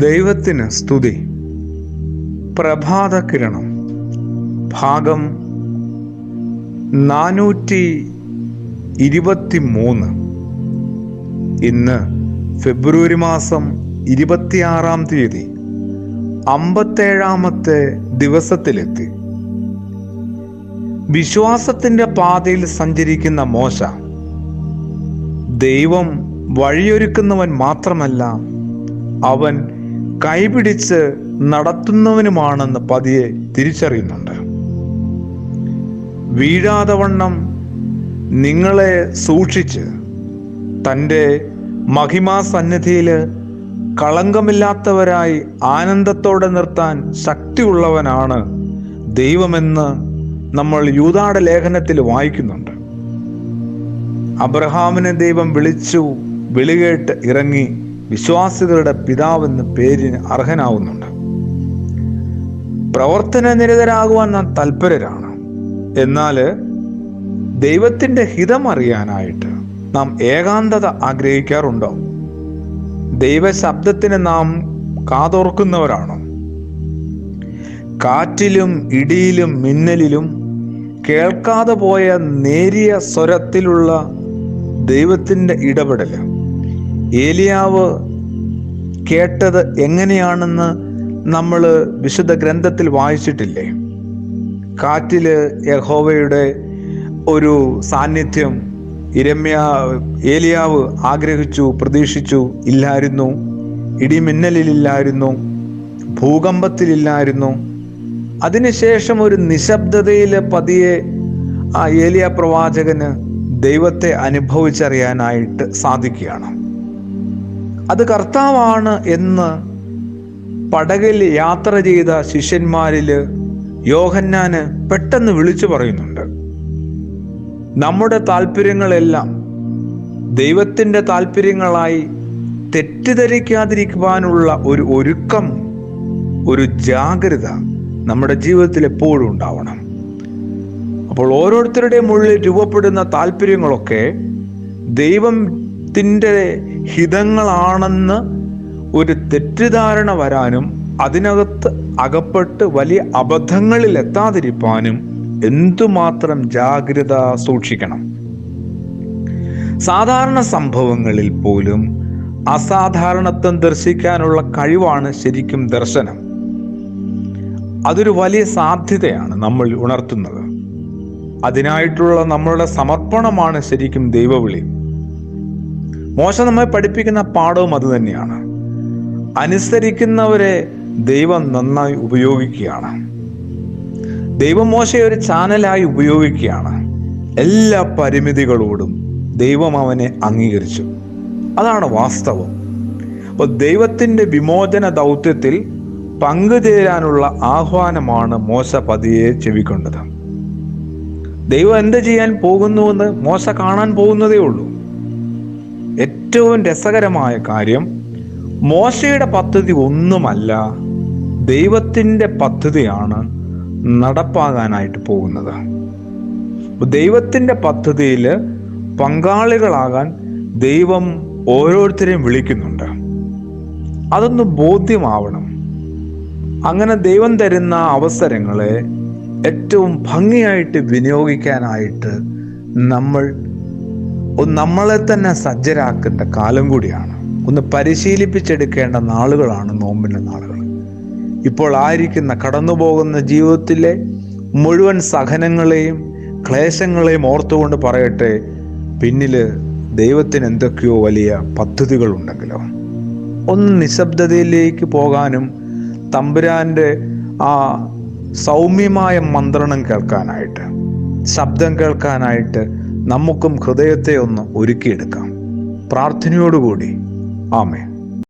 ദൈവത്തിന് സ്തുതി. പ്രഭാത കിരണം ഭാഗം 423. ഇന്ന് ഫെബ്രുവരി മാസം 26-ാം തീയതി 57-ാമത്തെ ദിവസത്തിലെത്തി. വിശ്വാസത്തിന്റെ പാതയിൽ സഞ്ചരിക്കുന്ന മോശ ദൈവം വഴിയൊരുക്കുന്നവൻ മാത്രമല്ല, അവൻ കൈപിടിച്ച് നടത്തുന്നവനുമാണെന്ന് പതിയെ തിരിച്ചറിയുന്നുണ്ട്. വീഴാതെ വണ്ണം നിങ്ങളെ സൂക്ഷിച്ച് തൻ്റെ മഹിമാസന്നിധിയിൽ കളങ്കമില്ലാത്തവരായി ആനന്ദത്തോടെ നിർത്താൻ ശക്തിയുള്ളവനാണ് ദൈവമെന്ന് നമ്മൾ യൂദായുടെ ലേഖനത്തിൽ വായിക്കുന്നുണ്ട്. അബ്രഹാമിനെ ദൈവം വിളിച്ചു, വിളികേട്ട് ഇറങ്ങി വിശ്വാസികളുടെ പിതാവെന്ന് പേരിന് അർഹനാവുന്നുണ്ട്. പ്രവർത്തന നിരതരാകുവാൻ നാം തൽപരരാണ്. എന്നാൽ ദൈവത്തിൻ്റെ ഹിതം അറിയാനായിട്ട് നാം ഏകാന്തത ആഗ്രഹിക്കാറുണ്ടോ? ദൈവശബ്ദത്തിന് നാം കാതോർക്കുന്നവരാണോ? കാറ്റിലും ഇടിയിലും മിന്നലിലും കേൾക്കാതെ പോയ നേരിയ സ്വരത്തിലുള്ള ദൈവത്തിൻ്റെ ഇടപെടൽ ഏലിയാവ് കേട്ടത് എങ്ങനെയാണെന്ന് നമ്മൾ വിശുദ്ധ ഗ്രന്ഥത്തിൽ വായിച്ചിട്ടില്ലേ? കാറ്റില് യഹോവയുടെ ഒരു സാന്നിധ്യം ഏലിയാവ് ആഗ്രഹിച്ചു, പ്രതീക്ഷിച്ചു, ഇല്ലായിരുന്നു. ഇടിമിന്നലില്ലായിരുന്നു, ഭൂകമ്പത്തിലില്ലായിരുന്നു. അതിനുശേഷം ഒരു നിശബ്ദതയിൽ പതിയെ ആ ഏലിയ പ്രവാചകന് ദൈവത്തെ അനുഭവിച്ചറിയാനായിട്ട് സാധിക്കുകയാണ്. അത് കർത്താവാണ് എന്ന് പടകിൽ യാത്ര ചെയ്ത ശിഷ്യന്മാരിൽ യോഹന്നാന് പെട്ടെന്ന് വിളിച്ചു പറയുന്നുണ്ട്. നമ്മുടെ താല്പര്യങ്ങളെല്ലാം ദൈവത്തിൻ്റെ താല്പര്യങ്ങളായി തെറ്റിദ്ധരിക്കാതിരിക്കുവാനുള്ള ഒരു ഒരുക്കം, ഒരു ജാഗ്രത നമ്മുടെ ജീവിതത്തിൽ എപ്പോഴും ഉണ്ടാവണം. അപ്പോൾ ഓരോരുത്തരുടെയും ഉള്ളിൽ രൂപപ്പെടുന്ന താല്പര്യങ്ങളൊക്കെ ദൈവത്തിൻ്റെ ഹിതങ്ങളാണെന്ന് ഒരു തെറ്റിദ്ധാരണ വരാനും അതിനകത്ത് അകപ്പെട്ട് വലിയ അബദ്ധങ്ങളിൽ എത്താതിരിക്കാനും എന്തുമാത്രം ജാഗ്രത സൂക്ഷിക്കണം. സാധാരണ സംഭവങ്ങളിൽ പോലും അസാധാരണത്വം ദർശിക്കാനുള്ള കഴിവാണ് ശരിക്കും ദർശനം. അതൊരു വലിയ സാധ്യതയാണ് നമ്മൾ ഉണർത്തുന്നത്. അതിനായിട്ടുള്ള നമ്മളുടെ സമർപ്പണമാണ് ശരിക്കും ദൈവവിളി. മോശ നമ്മെ പഠിപ്പിക്കുന്ന പാഠവും അത് തന്നെയാണ്. അനുസരിക്കുന്നവരെ ദൈവം നന്നായി ഉപയോഗിക്കുകയാണ്. ദൈവം മോശയെ ഒരു ചാനലായി ഉപയോഗിക്കുകയാണ്. എല്ലാ പരിമിതികളോടും ദൈവം അവനെ അംഗീകരിച്ചു. അതാണ് വാസ്തവം. അപ്പോൾ ദൈവത്തിൻ്റെ വിമോചന ദൗത്യത്തിൽ പങ്കുചേരാനുള്ള ആഹ്വാനമാണ് മോശ പതിയെ ചെവിക്കൊണ്ടത്. ദൈവം എന്ത് ചെയ്യാൻ പോകുന്നുവെന്ന് മോശ കാണാൻ പോകുന്നതേ ഉള്ളൂ. ഏറ്റവും രസകരമായ കാര്യം, മോശയുടെ പദ്ധതി ഒന്നുമല്ല, ദൈവത്തിൻ്റെ പദ്ധതിയാണ് നടപ്പാകാനായിട്ട് പോകുന്നത്. ദൈവത്തിൻ്റെ പദ്ധതിയിൽ പങ്കാളികളാകാൻ ദൈവം ഓരോരുത്തരെയും വിളിക്കുന്നുണ്ട്. അതൊന്ന് ബോധ്യമാവണം. അങ്ങനെ ദൈവം തരുന്ന അവസരങ്ങളെ ഏറ്റവും ഭംഗിയായിട്ട് വിനിയോഗിക്കാനായിട്ട് നമ്മളെ തന്നെ സജ്ജരാക്കേണ്ട കാലം കൂടിയാണ്. ഒന്ന് പരിശീലിപ്പിച്ചെടുക്കേണ്ട നാളുകളാണ് നോമ്പിൻ്റെ നാളുകൾ. ഇപ്പോൾ ആയിരിക്കുന്ന കടന്നുപോകുന്ന ജീവിതത്തിലെ മുഴുവൻ സഹനങ്ങളെയും ക്ലേശങ്ങളെയും ഓർത്തുകൊണ്ട് പറയട്ടെ, പിന്നിൽ ദൈവത്തിന് എന്തൊക്കെയോ വലിയ പദ്ധതികളുണ്ടെങ്കിലോ. ഒന്ന് നിശബ്ദതയിലേക്ക് പോകാനും തമ്പുരാൻ്റെ ആ സൗമ്യമായ മന്ത്രണം കേൾക്കാനായിട്ട്, ശബ്ദം കേൾക്കാനായിട്ട് നമുക്കും ഹൃദയത്തെ ഒന്ന് ഒരുക്കിയെടുക്കാം. പ്രാർത്ഥനയോടുകൂടി. ആമേൻ.